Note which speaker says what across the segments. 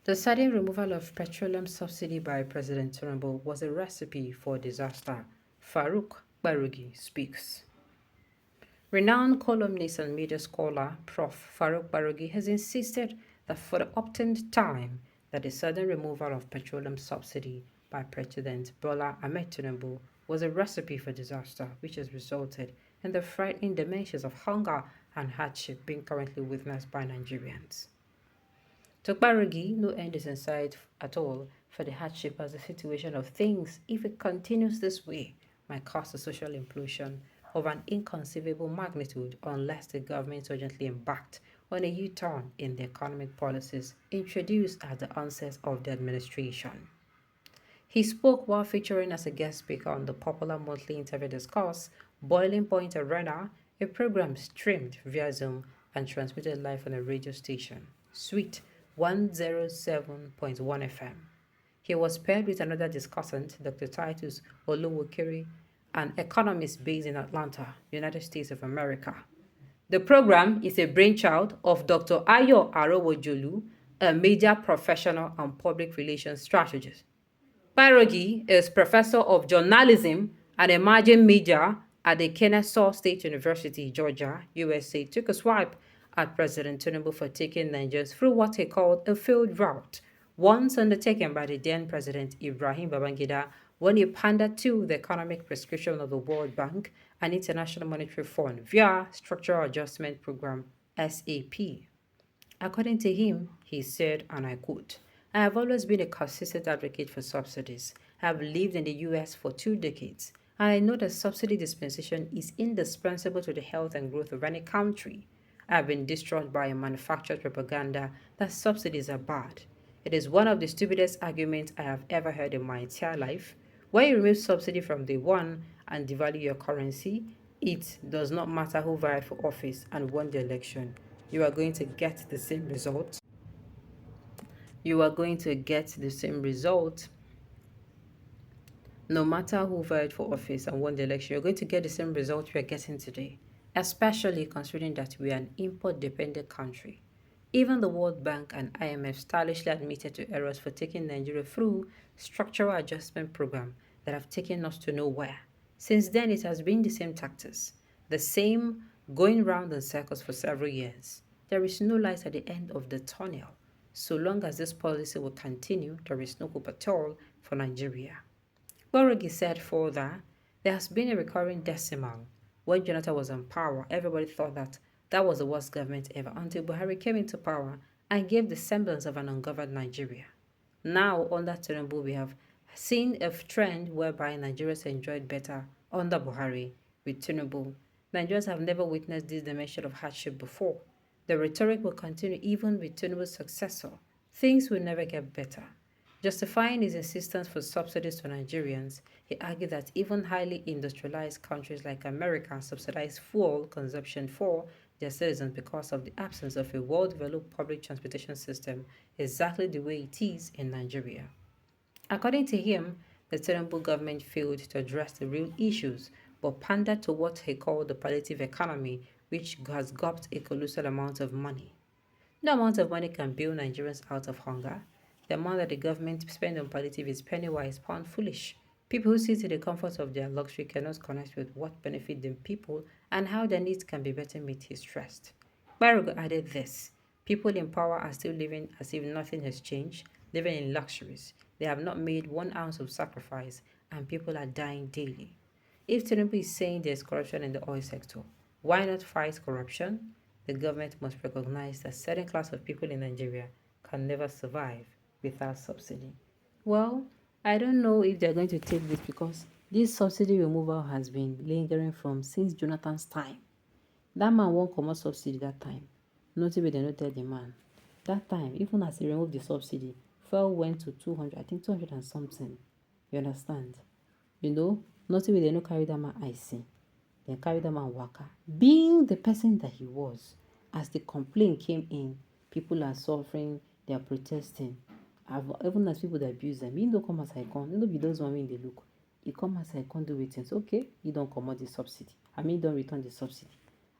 Speaker 1: The sudden removal of petroleum subsidy by President Tinubu was a recipe for disaster. Farouk Barugi speaks. Renowned columnist and media scholar Prof. Farouk Barugi has insisted that for the upteenth time that the sudden removal of petroleum subsidy by President Bola Ahmed Tinubu was a recipe for disaster which has resulted in the frightening dimensions of hunger and hardship being currently witnessed by Nigerians. To Barugi, no end is in sight at all for the hardship as the situation of things, if it continues this way, might cause a social implosion of an inconceivable magnitude unless the government urgently embarked on a U-turn in the economic policies introduced at the onset of the administration. He spoke while featuring as a guest speaker on the popular monthly interview discourse Boiling Point Arena, a program streamed via Zoom and transmitted live on a radio station, Sweet 107.1 FM. He was paired with another discussant, Dr. Titus Oluwokere, an economist based in Atlanta, United States of America. The program is a brainchild of Dr. Ayo Arowojolu, a media professional and public relations strategist. Pierogi is professor of journalism and emerging media at the Kennesaw State University, Georgia, USA, took a swipe at President Tinubu for taking Nigerians through what he called a failed route, once undertaken by the then President Ibrahim Babangida when he pandered to the economic prescription of the World Bank and International Monetary Fund via Structural Adjustment Program SAP. According to him, he said, and I quote, I have always been a consistent advocate for subsidies. I have lived in the US for 2 decades, and I know that subsidy dispensation is indispensable to the health and growth of any country. I have been distraught by a manufactured propaganda that subsidies are bad. It is one of the stupidest arguments I have ever heard in my entire life. When you remove subsidy from day one and devalue your currency, it does not matter who vied for office and won the election. You are going to get the same result. You are going to get the same result no matter who vied for office and won the election. You're going to get the same result we are getting today, especially considering that we are an import dependent country. Even the World Bank and IMF stylishly admitted to errors for taking Nigeria through structural adjustment program that have taken us to nowhere. Since then, it has been the same tactics, the same going round in circles for several years. There is no light at the end of the tunnel. So long as this policy will continue, there is no hope at all for Nigeria. Borogi said further, there has been a recurring decimal. When Jonathan was in power, everybody thought that that was the worst government ever until Buhari came into power and gave the semblance of an ungoverned Nigeria. Now, under Tinubu, we have seen a trend whereby Nigerians enjoyed better under Buhari with Tinubu. Nigerians have never witnessed this dimension of hardship before. The rhetoric will continue even with Tinubu's successor. Things will never get better. Justifying his insistence for subsidies to Nigerians, he argued that even highly industrialized countries like America subsidize fuel consumption for their citizens because of the absence of a well-developed public transportation system exactly the way it is in Nigeria. According to him, the Tinubu government failed to address the real issues but pandered to what he called the palliative economy, which has gobbled a colossal amount of money. No amount of money can bail Nigerians out of hunger. The amount that the government spends on palliative is penny-wise, pound foolish. People who sit in the comfort of their luxury cannot connect with what benefits the people and how their needs can be better met, he stressed. Barugo added this. People in power are still living as if nothing has changed, living in luxuries. They have not made 1 ounce of sacrifice, and people are dying daily. If Tinubu is saying there's corruption in the oil sector, why not fight corruption? The government must recognize that certain class of people in Nigeria can never survive without subsidy. Well, I don't know if they're going to take this because this subsidy removal has been lingering from since Jonathan's time. That man won't come out subsidy that time. Notably, they not tell the man. That time, even as he removed the subsidy, fuel went to 200, I think 200 and something. You understand? You know, notably, they no carry that man icy. They carry that man waka. Being the person that he was, as the complaint came in, people are suffering, they are protesting. Even as people that abuse them, he don't come as I come. You know, be those one when they look. He come as I come do it. So okay, he don't come out the subsidy. I mean, don't return the subsidy.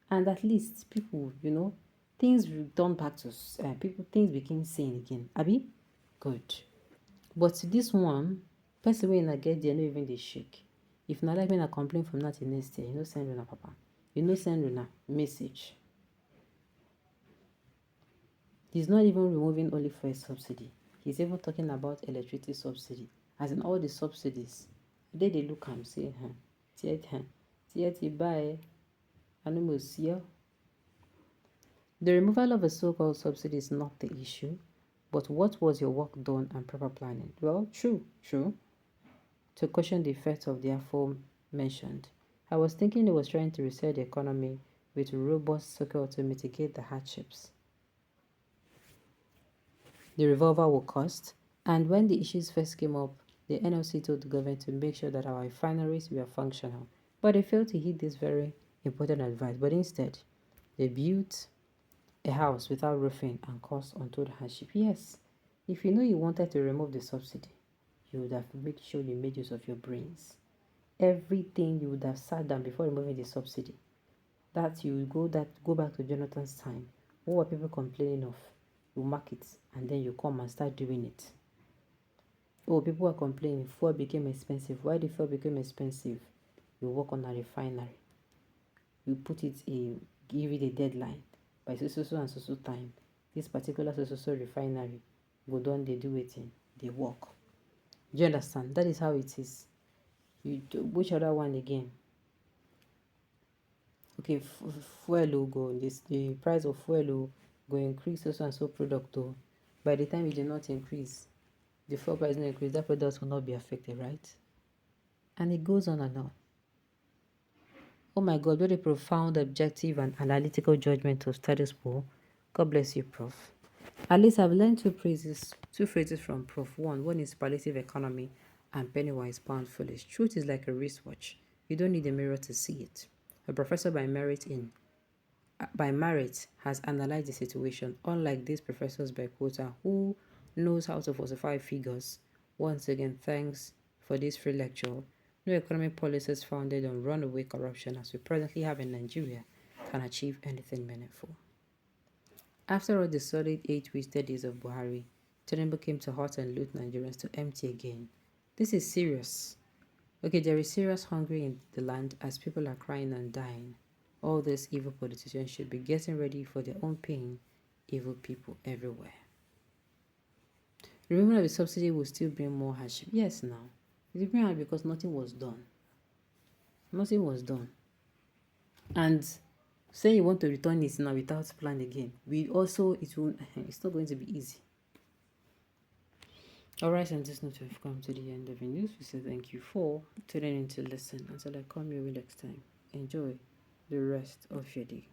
Speaker 1: And at least people, things return back to people. Things became sane again. Abi, Good. But this one, person wey una get there no even dey shake. If na like when I complain from now till next year, you no send una papa. You no send una message. He's not even removing only fuel subsidy. He's even talking about electricity subsidy. As in all the subsidies. They look am say, buy, I no must see you. The removal of a so-called subsidy is not the issue, but what was your work done and proper planning? Well, true. To cushion the effects of the aforementioned, I was thinking it was trying to reset the economy with robust circle to mitigate the hardships the revolver will cost. And when the issues first came up, the NLC told the government to make sure that our refineries were functional. But they failed to heed this very important advice. But instead, they built a house without roofing and caused untold hardship. Yes, if you know you wanted to remove the subsidy, you would have made sure you made use of your brains. Everything you would have sat down before removing the subsidy. That you go back to Jonathan's time. What were people complaining of? You mark it and then you come and start doing it. Oh, people are complaining fuel became expensive. Why the fuel became expensive? You work on a refinery. You put it in, give it a deadline. By so and so time, this particular so refinery go down, they do it in, they work. Do you understand? That is how it is. You do, which other one again? Okay, fuel will go, the price of fuel will go increase so and so product. Oh, by the time it did not increase, the fuel price not increase, that product will not be affected, right? And it goes on and on. Oh my God, what a profound, objective, and analytical judgment of status quo. God bless you, Prof. At least I've learned two phrases from Prof. One is palliative economy and penny-wise pound foolish. Truth is like a wristwatch. You don't need a mirror to see it. A professor by merit has analyzed the situation, unlike these professors by quota who knows how to falsify figures. Once again, thanks for this free lecture. No economic policies founded on runaway corruption as we presently have in Nigeria can achieve anything meaningful. After all the solid 8 wasted days of Buhari, Tinubu came to hurt and loot Nigerians to empty again. This is serious. Okay, there is serious hunger in the land as people are crying and dying. All these evil politicians should be getting ready for their own pain. Evil people everywhere. Removal of the subsidy will still bring more hardship. Yes, now. It will bring hardship because nothing was done. Nothing was done. And say you want to return it now without plan again. It's not going to be easy. Alright, and this note we've come to the end of the news. We say thank you for tuning in to listen. Until I come your way next time. Enjoy the rest of your day.